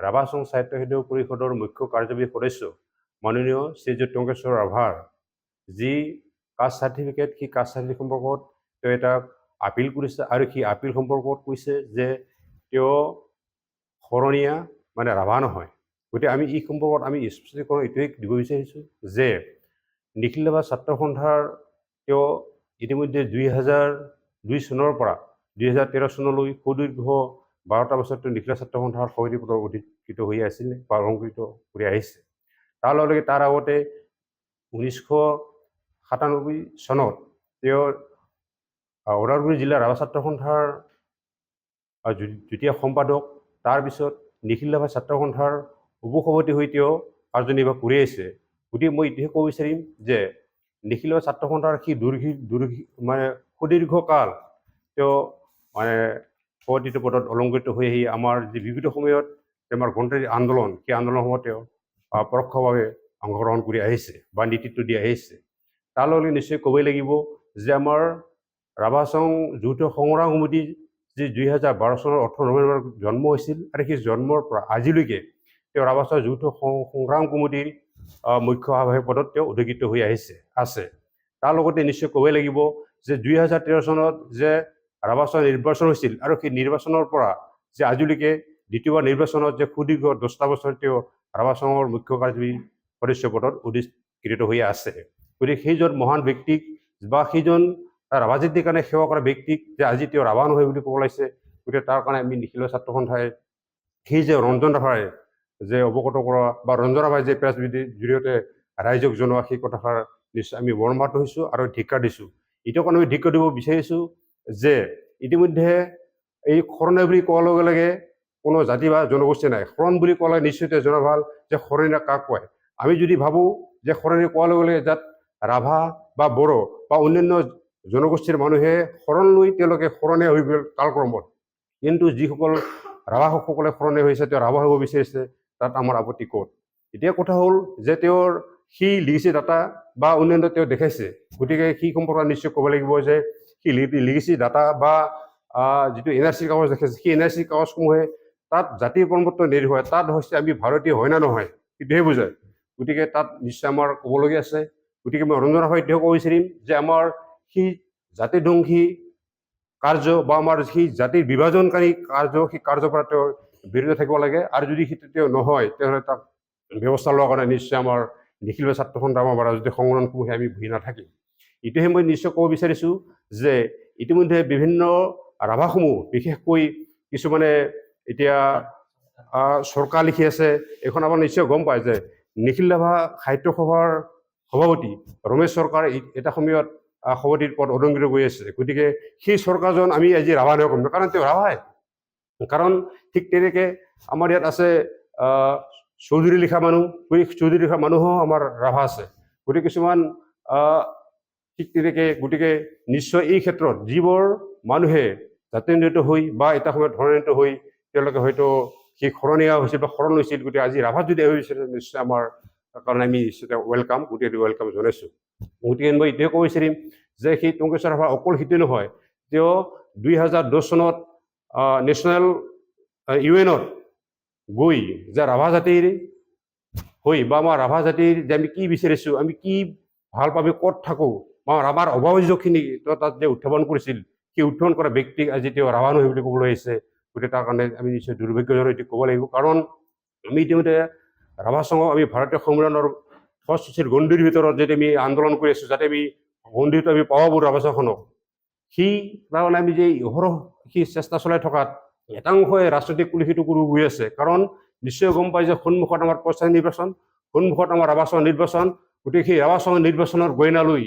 ৰাভা সংঘ সাহিত্য সেতু পৰিষদৰ মুখ্য কাৰ্যবাহী সদস্য মাননীয় শ্ৰীযুত টঙ্কেশ্বৰ ৰাভাৰ যি কাষ্ট চাৰ্টিফিকেট, সেই কাষ্ট চাৰ্টিফিকেট সম্পৰ্কত তেওঁ এটা আপিল কৰিছে আৰু সেই আপিল সম্পৰ্কত কৈছে যে তেওঁ শৰণীয়া মানে ৰাভা নহয়। গতিকে আমি এই সম্পৰ্কত আমি স্পষ্টীকৰণ এইটোৱে দিব বিচাৰিছোঁ যে নিখিল ৰাভা ছাত্ৰ সন্থাৰ তেওঁ ইতিমধ্যে 2002 চনৰ পৰা 2013 চনলৈ সুদীৰ্ঘ 12টা বছৰ তেওঁ নিখিল ছাত্ৰ সন্থাৰ সভাপতি পদত অধিষ্ঠিত হৈ আছিলে বা অলংকৃত কৰি আহিছে। তাৰ লগে তাৰ আগতে 1997 চনত তেওঁ ওদালগুৰি জিলা ৰাভা ছাত্ৰ সন্থাৰ যুটীয়া সম্পাদক, তাৰপিছত নিখিল ৰাভা ছাত্ৰ সন্থাৰ উপসভাপতি হৈ তেওঁ কাৰ্যনিৰ্বাহ কৰি আহিছে। গতিকে মই এইটোহে ক'ব বিচাৰিম যে নিখিল ৰাভা ছাত্ৰ সন্থাৰ সেই মানে সুদীৰ্ঘকাল তেওঁ মানে সভাপতি পদত অলংকৃত হৈ আহি আমাৰ যি বিগত সময়ত আমাৰ গণতান্ত্ৰিক আন্দোলন, সেই আন্দোলনসমূহত তেওঁ পৰোক্ষভাৱে অংশগ্ৰহণ কৰি আহিছে বা নেতৃত্ব দি আহিছে। তাৰ লগে নিশ্চয় ক'বই লাগিব যে আমাৰ ৰাভা সংঘ যৌথ সংগ্ৰাম সমিতি যি 2012 চনৰ 18 নৱেম্বৰত জন্ম হৈছিল আৰু সেই জন্মৰ পৰা আজিলৈকে তেওঁ ৰাভা সংঘ যৌথ সংগ্ৰাম কমিটিৰ মুখ্য সভাপতি পদত তেওঁ অধিষ্ঠিত হৈ আছে। তাৰ লগতে নিশ্চয় ক'বই লাগিব যে 2013 চনত যে ৰাভা সংঘ নিৰ্বাচন হৈছিল আৰু সেই নিৰ্বাচনৰ পৰা যে আজিলৈকে দ্বিতীয়বাৰ নিৰ্বাচনত যে সুদীৰ্ঘ 10টা বছৰ তেওঁ ৰাভা সংঘৰ মুখ্য কাৰ্যবাহী সদস্য পদত অধিষ্ঠিত হৈ আছে। গতিকে সেইজন মহান ব্যক্তিক বা সেইজন ৰাভা জাতিৰ কাৰণে সেৱা কৰা ব্যক্তিক যে আজি তেওঁ ৰাভা নহয় বুলি ক'ব লাগিছে, গতিকে তাৰ কাৰণে আমি নিখিল ছাত্ৰ সন্থাই সেই যে ৰঞ্জন ৰাভাই যে অৱগত কৰা বা ৰঞ্জন ৰাভাই যে প্ৰেছ জৰিয়তে ৰাইজক জনোৱা সেই কথাষাৰ নিশ্চয় আমি মৰ্মাহত হৈছোঁ আৰু ধিক্কাৰ দিছোঁ। এইটো কাৰণে আমি ধিক্কাৰ দিব বিচাৰিছোঁ যে ইতিমধ্যে এই শৰণীয়া বুলি কোৱাৰ লগে লগে কোনো জাতি বা জনগোষ্ঠী নাই। শৰণ বুলি ক'লে নিশ্চয় জনা ভাল যে শৰণীয়া কাক কয়। আমি যদি ভাবোঁ যে শৰণীয়া কোৱাৰ লগে লগে যাত ৰাভা বা বড়ো বা অন্যান্য জনগোষ্ঠীৰ মানুহে শৰণ লৈ তেওঁলোকে শৰণীয়া হৈ গ'ল কালক্ৰমত, কিন্তু যিসকল ৰাভাসকলে শৰণীয়া হৈছে তেওঁ ৰাভা হ'ব বিচাৰিছে, তাত আমাৰ আপত্তি ক'ত? এতিয়া কথা হ'ল যে তেওঁৰ সি লিগেচি ডাটা বা অন্যান্য তেওঁ দেখাইছে, গতিকে সেই সম্পৰ্কত নিশ্চয় ক'ব লাগিব যে সি লিগেচি ডাটা বা যিটো NRC কাগজ দেখাইছে, সেই NRC কাগজসমূহে তাত জাতিৰ প্ৰমাণপত্ৰ নিৰ্ভৰ, তাত হৈছে আমি ভাৰতীয় হয় না নহয় সেইটোহে বুজায়। গতিকে তাত নিশ্চয় আমাৰ ক'বলগীয়া আছে। গতিকে মই ৰঞ্জন ৰাভাই এতিয়াও ক'ব বিচাৰিম যে আমাৰ সেই জাতিধ্বংসী কাৰ্য বা আমাৰ সেই জাতিৰ বিভাজনকাৰী কাৰ্য, সেই কাৰ্যৰ পৰা তেওঁ বিৰত থাকিব লাগে আৰু যদি সেইটো তেওঁ নহয় তেতিয়াহ'লে তাক ব্যৱস্থা লোৱাৰ কাৰণে নিশ্চয় আমাৰ নিখিল ছাত্ৰ সন্থা বা ৰাজনৈতিক সংগঠনসমূহে আমি বহি নাথাকিম। এইটোহে মই নিশ্চয় ক'ব বিচাৰিছোঁ যে ইতিমধ্যে বিভিন্ন ৰাভাসমূহ বিশেষকৈ কিছুমানে এতিয়া চৰকাৰ লিখি আছে। এখন আমাৰ নিশ্চয় গম পায় যে নিখিল ৰাভা সাহিত্য সভাৰ সভাপতি ৰমেশ চৰকাৰ এটা সময়ত সভাপতিৰ পদ অলংকৃত কৰি আছে। গতিকে সেই চৰকাৰজন আমি আজি ৰাভা নহয় ক'ম, কাৰণ তেওঁ ৰাভাই। কাৰণ ঠিক তেনেকৈ আমাৰ ইয়াত আছে চৌধুৰী লিখা মানুহ, চৌধুৰী লিখা মানুহো আমাৰ ৰাভা আছে। গতিকে কিছুমান ঠিক তেনেকৈ গতিকে নিশ্চয় এই ক্ষেত্ৰত যিবোৰ মানুহে জাতিনিৰ্ণিত হৈ বা এটা সময়ত ধৰ্ণানিত হৈ তেওঁলোকে হয়তো সেই শৰণীয়া হৈছিল বা শৰণ লৈছিল, গতিকে আজি ৰাভাত যদি আহিছিল নিশ্চয় আমাৰ কাৰণে আমি নিশ্চয় ৱেলকাম, গোটেই ৱেলকাম জনাইছোঁ। গতিকে মই এইটোৱে ক'ব বিচাৰিম যে সেই টঙ্কেশ্বৰ ৰাভা অকল সেইটোৱে নহয়, তেওঁ 2010 চনত নেশ্যনেল UN-ত গৈ যে ৰাভা জাতিৰ হৈ বা আমাৰ ৰাভা জাতিৰ যে আমি কি বিচাৰিছোঁ, আমি কি ভাল পাবি, ক'ত থাকোঁ বা ৰাভাৰ অভাৱযখিনি তেওঁ তাত যে উত্থাপন কৰিছিল, সেই উত্থাপন কৰা ব্যক্তিক আজি তেওঁ ৰাভা নহয় বুলি ক'বলৈ আহিছে। গতিকে তাৰ কাৰণে আমি নিশ্চয় দুৰ্ভাগ্যজনক এটি ক'ব লাগিব। কাৰণ আমি ইতিমধ্যে ৰাভা সংঘক আমি ভাৰতীয় সংবিধানৰ সচিৰ গণ্ডিৰ ভিতৰত যদি আমি আন্দোলন কৰি আছোঁ, যাতে আমি গণ্ডিটো আমি পাব পাৰোঁ ৰাভা সংঘখনক, সেই কাৰণে আমি যে অহৰহ সেই চেষ্টা চলাই থকাত একাংশই ৰাজনৈতিক কুলুষিত কৰি গৈ আছে। কাৰণ নিশ্চয় গম পায় যে সন্মুখত আমাৰ পঞ্চায়ত নিৰ্বাচন, সন্মুখত আমাৰ ৰাভা সংঘ নিৰ্বাচন। গতিকে সেই ৰাভা সংঘ নিৰ্বাচনৰ গইনা লৈ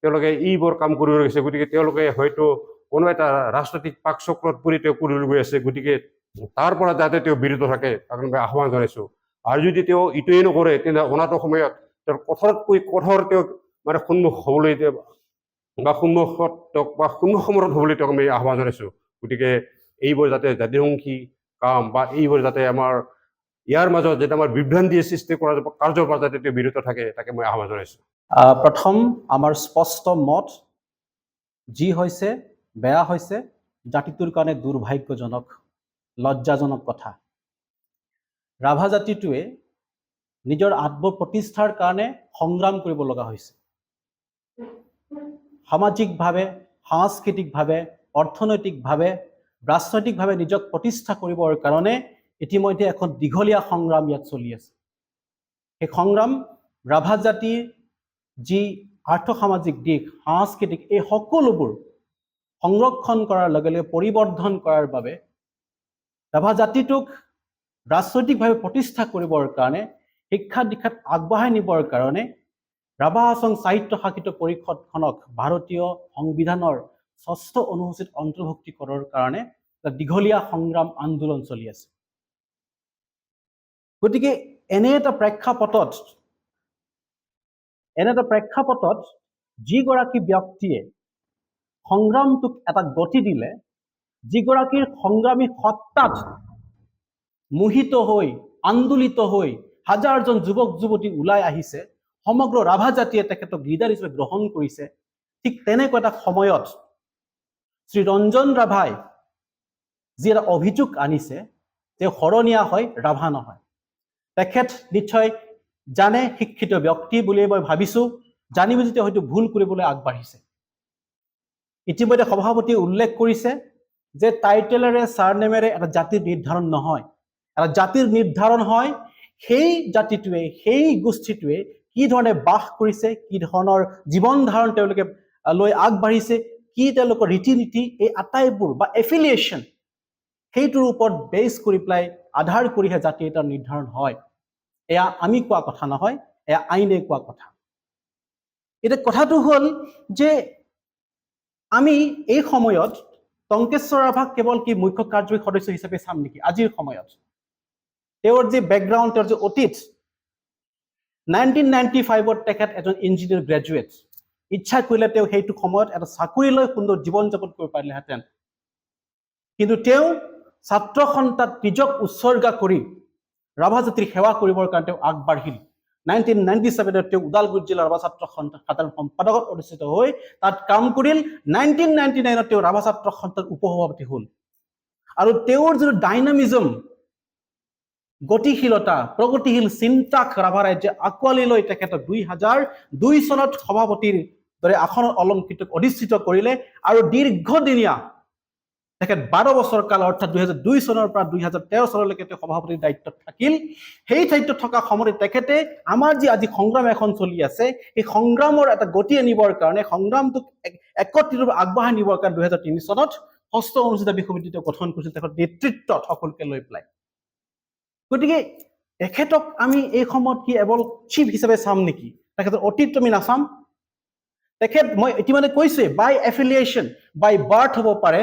তেওঁলোকে এইবোৰ কাম কৰি গৈছে। গতিকে তেওঁলোকে হয়তো কোনো এটা ৰাজনৈতিক পাক চক্ৰত পৰি তেওঁ কৰি গৈ আছে। গতিকে তাৰ পৰা যাতে তেওঁ বিৰত থাকে তাক মই আহ্বান জনাইছোঁ। আৰু যদি তেওঁ ইটোৱে নকৰে তেন্তে অনাগত সময়ত তেওঁৰ কঠোৰতকৈ কঠোৰ তেওঁক মানে সন্মুখ হ'বলৈ বা সন্মুখত তেওঁক বা সন্মুখ সমৰত হ'বলৈ তেওঁক আমি আহ্বান জনাইছোঁ। গতিকে এইবোৰ যাতে জাতিধ্বংসী কাম বা এইবোৰ যাতে আমাৰ ইয়াৰ মাজত যাতে আমাৰ বিভ্ৰান্তিৰ সৃষ্টি কৰা কাৰ্যৰ পৰা যাতে তেওঁ বিৰত থাকে তাকে মই আহ্বান জনাইছোঁ। প্ৰথম আমাৰ স্পষ্ট মত, যি হৈছে বেয়া হৈছে, জাতিটোৰ কাৰণে দুৰ্ভাগ্যজনক, লজ্জাজনক কথা। ৰাভা জাতিটোৱে নিজৰ আত্মপ্ৰতিষ্ঠাৰ কাৰণে সংগ্ৰাম কৰিব লগা হৈছে। সামাজিকভাৱে, সাংস্কৃতিকভাৱে, অৰ্থনৈতিকভাৱে, ৰাজনৈতিকভাৱে নিজক প্ৰতিষ্ঠা কৰিবৰ কাৰণে ইতিমধ্যে এখন দীঘলীয়া সংগ্ৰাম ইয়াত চলি আছে। সেই সংগ্ৰাম ৰাভা জাতিৰ যি আৰ্থসামাজিক দিশ, সাংস্কৃতিক, এই সকলোবোৰ সংৰক্ষণ কৰাৰ লগে লগে পৰিৱৰ্ধন কৰাৰ বাবে ৰাভা জাতিটোক ৰাজনৈতিকভাৱে প্ৰতিষ্ঠা কৰিবৰ কাৰণে, শিক্ষা দীক্ষাত আগবঢ়াই নিবৰ কাৰণে ৰাভা হাছং সাহিত্য শাসিত পৰিষদখনক ভাৰতীয় সংবিধানৰ ৬ষ্ঠ অনুসূচীত অন্তৰ্ভুক্তি কৰাৰ কাৰণে এটা দীঘলীয়া সংগ্ৰাম আন্দোলন চলি আছে। গতিকে এনে এটা প্ৰেক্ষাপটত যিগৰাকী ব্যক্তিয়ে সংগ্ৰামটোক এটা গতি দিলে, যিগৰাকীৰ সংগ্ৰামী সত্তাত মোহিত হৈ, আন্দোলিত হৈ হাজাৰজন যুৱক যুৱতী ওলাই আহিছে, সমগ্ৰ ৰাভা জাতিয়ে তেখেতক লিডাৰ হিচাপে গ্ৰহণ কৰিছে, ঠিক তেনেকুৱা এটা সময়ত শ্ৰী ৰঞ্জন ৰাভাই যি এটা অভিযোগ আনিছে যে শৰণীয়া হয়, ৰাভা নহয়। তেখেত নিশ্চয় জানে, শিক্ষিত ব্যক্তি বুলি মই ভাবিছোঁ, জানি বুজি তেওঁ হয়তো ভুল কৰিবলৈ আগবাঢ়িছে। ইতিমধ্যে সভাপতিয়ে উল্লেখ কৰিছে যে টাইটেলেৰে, চাৰনেমেৰে এটা জাতিৰ নিৰ্ধাৰণ নহয়। এটা জাতিৰ নিৰ্ধাৰণ হয় সেই জাতিটোৱে, সেই গোষ্ঠীটোৱে কি ধৰণে বাস কৰিছে, কি ধৰণৰ জীৱন ধাৰণ তেওঁলোকে লৈ আগবাঢ়িছে, কি তেওঁলোকৰ ৰীতি নীতি, এই আটাইবোৰ বা এফিলিয়েশ্যন, সেইটোৰ ওপৰত বেছ কৰি পেলাই আধাৰ কৰিহে জাতি এটাৰ নিৰ্ধাৰণ হয়। এয়া আমি কোৱা কথা নহয়, এয়া আইনে কোৱা কথা। এতিয়া কথাটো হ'ল যে আমি এই সময়ত টংকেশ্বৰ ৰাভাক কেৱল কি মুখ্য কাৰ্যবাহী সদস্য হিচাপে চাম নেকি? আজিৰ সময়ত তেওঁৰ যি বেকগ্ৰাউণ্ড, তেওঁৰ যি অতীত, 1995ত তেখেত এজন ইঞ্জিনিয়াৰ গ্ৰেজুৱেট। ইচ্ছা কৰিলে তেওঁ সেইটো সময়ত এটা চাকৰি লৈ সুন্দৰ জীৱন যাপন কৰিব পাৰিলেহেঁতেন, কিন্তু তেওঁ ছাত্ৰ সন্থাত নিজক উৎসৰ্গা কৰি ৰাভা জাতিৰ সেৱা কৰিবৰ কাৰণে তেওঁ আগবাঢ়িল। 1997ত তেওঁ ওদালগুৰি জিলাৰ ৰাভা ছাত্ৰ সন্থাৰ সাধাৰণ সম্পাদকত অনুষ্ঠিত হৈ তাত কাম কৰিল। 1999ত তেওঁ ৰাভা ছাত্ৰ সন্থাৰ উপসভাপতি হ'ল। আৰু তেওঁৰ যিটো ডাইনামিজম, গতিশীলতা, প্ৰগতিশীল চিন্তাক ৰাভা ৰাজ্যে আঁকোৱালি লৈ তেখেতক 2002 চনত সভাপতিৰ দৰে আসনত অলংকৃত অধিষ্ঠিত কৰিলে। আৰু দীৰ্ঘদিনীয়া তেখেত 12 বছৰ কাল, অৰ্থাৎ 2002 চনৰ পৰা 2013 চনলৈকে তেওঁ সভাপতিৰ দায়িত্বত থাকিল। সেই দায়িত্বত থকা সময়ত তেখেতে আমাৰ যি আজি সংগ্ৰাম এখন চলি আছে, সেই সংগ্ৰামৰ এটা গতি আনিবৰ কাৰণে, সংগ্ৰামটোক একত্ৰিতভাৱে আগবঢ়াই নিবৰ কাৰণে 2003 চনত 6ষ্ঠ অনুসূচিত বিষয়ববৃত্তি তেওঁ গঠন কৰিছিল, তেখেতৰ নেতৃত্বত সকলোকে লৈ পেলাই। গতিকে তেখেতক আমি এই সময়ত কি এবল চিফ হিচাপে চাম নেকি? তেখেতৰ অতীত আমি নাচাম। তেখেত, মই ইতিমধ্যে কৈছোৱে, বাই এফিলিয়েশ্যন, বাই বাৰ্থ হ'ব পাৰে,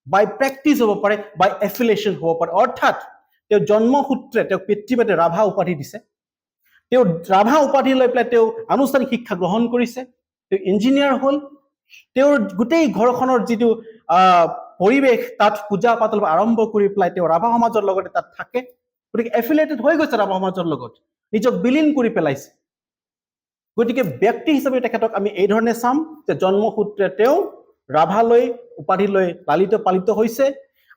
বাই প্ৰেক্টিচ হ'ব পাৰে, বাই এফিলিয়েশ্যন হ'ব পাৰে। অৰ্থাৎ তেওঁ জন্মসূত্ৰে তেওঁক পিতৃ মাতৃয়ে ৰাভা উপাধি দিছে। তেওঁ ৰাভা উপাধি লৈ পেলাই তেওঁ আনুষ্ঠানিক শিক্ষা গ্ৰহণ কৰিছে, তেওঁ ইঞ্জিনিয়াৰ হ'ল। তেওঁৰ গোটেই ঘৰখনৰ যিটো পৰিৱেশ, তাত পূজা পাতল আৰম্ভ কৰি পেলাই তেওঁ ৰাভা সমাজৰ লগতে তাত থাকে। গতিকে এফিলিয়েটেড হৈ গৈছে ৰাভা সমাজৰ লগত, নিজক বিলীন কৰি পেলাইছে। গতিকে ব্যক্তি হিচাপে তেখেতক আমি এই ধৰণে চাম যে জন্মসূত্ৰে তেওঁ ৰাভালৈ উপাধি লৈ লালিত পালিত হৈছে,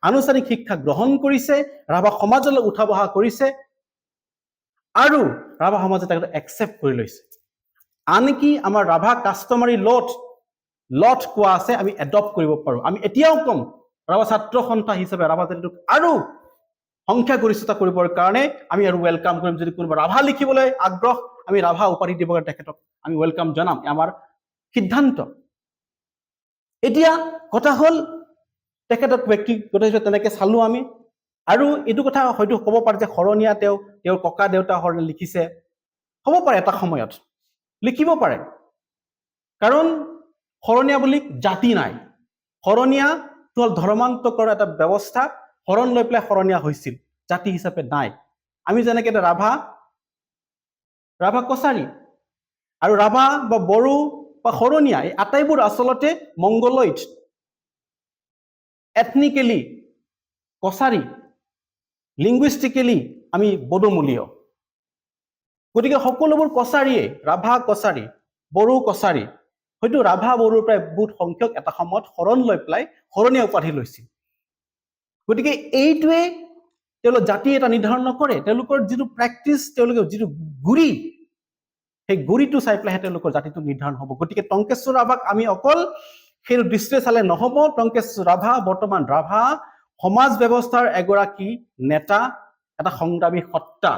আনুষ্ঠানিক শিক্ষা গ্ৰহণ কৰিছে, ৰাভা সমাজলৈ উঠা বহা কৰিছে, আৰু ৰাভা সমাজে তেখেতক একচেপ্ট কৰি লৈছে। আনকি আমাৰ ৰাভা কাষ্টমাৰী লট কোৱা আছে, আমি এডপ্ট কৰিব পাৰোঁ। আমি এতিয়াও কম, ৰাভা ছাত্ৰ সন্থা হিচাপে ৰাভা জাতিটোক আৰু সংখ্যাগৰিষ্ঠতা কৰিবৰ কাৰণে আমি আৰু ৱেলকাম কৰিম। যদি কোনোবা ৰাভা লিখিবলৈ আগ্ৰহ, আমি ৰাভা উপাধি দিব কাৰণে তেখেতক আমি ৱেলকাম জনাম, আমাৰ সিদ্ধান্ত। এতিয়া কথা হ'ল, তেখেতক ব্যক্তিগত হিচাপে তেনেকে চালো আমি। আৰু এইটো কথা হয়তো ক'ব পাৰে যে শৰণীয়া তেওঁৰ ককা দেউতা শৰণীয়া লিখিছে, হ'ব পাৰে, এটা সময়ত লিখিব পাৰে। কাৰণ শৰণীয়া বুলি জাতি নাই। শৰণীয়াটো হ'ল ধৰ্মান্তকৰ এটা ব্যৱস্থা, শৰণ লৈ পেলাই শৰণীয়া হৈছিল, জাতি হিচাপে নাই। আমি যেনেকে ৰাভা কছাৰী আৰু ৰাভা বা বড়ো বা শৰণীয়া, এই আটাইবোৰ আচলতে মংগলইড, এথনিকেলি কছাৰী, লিংগুইষ্টিকেলি আমি বড়োমূলীয়। গতিকে সকলোবোৰ কছাৰীয়ে, ৰাভা কছাৰী, বড়ো কছাৰী, হয়তো ৰাভা বড়োৰ প্ৰায় বহুত সংখ্যক এটা সময়ত শৰণ লৈ পেলাই শৰণীয়া উপাধি লৈছিল। গতিকে এইটোৱে তেওঁলোক জাতি এটা নিৰ্ধাৰণ নকৰে তেওঁলোকৰ যিটো প্ৰেক্টিচ তেওঁলোকৰ যিটো গুৰি সেই গুৰিটো চাই পেলাইহে তেওঁলোকৰ জাতিটো নিৰ্ধাৰণ হ'ব গতিকে টংকেশ্বৰ ৰাভাক আমি অকল সেই দৃষ্টিৰে চালে নহ'ব টংকেশ্বৰ ৰাভা বৰ্তমান ৰাভা সমাজ ব্যৱস্থাৰ এগৰাকী নেতা এটা সংগ্ৰামী সত্তা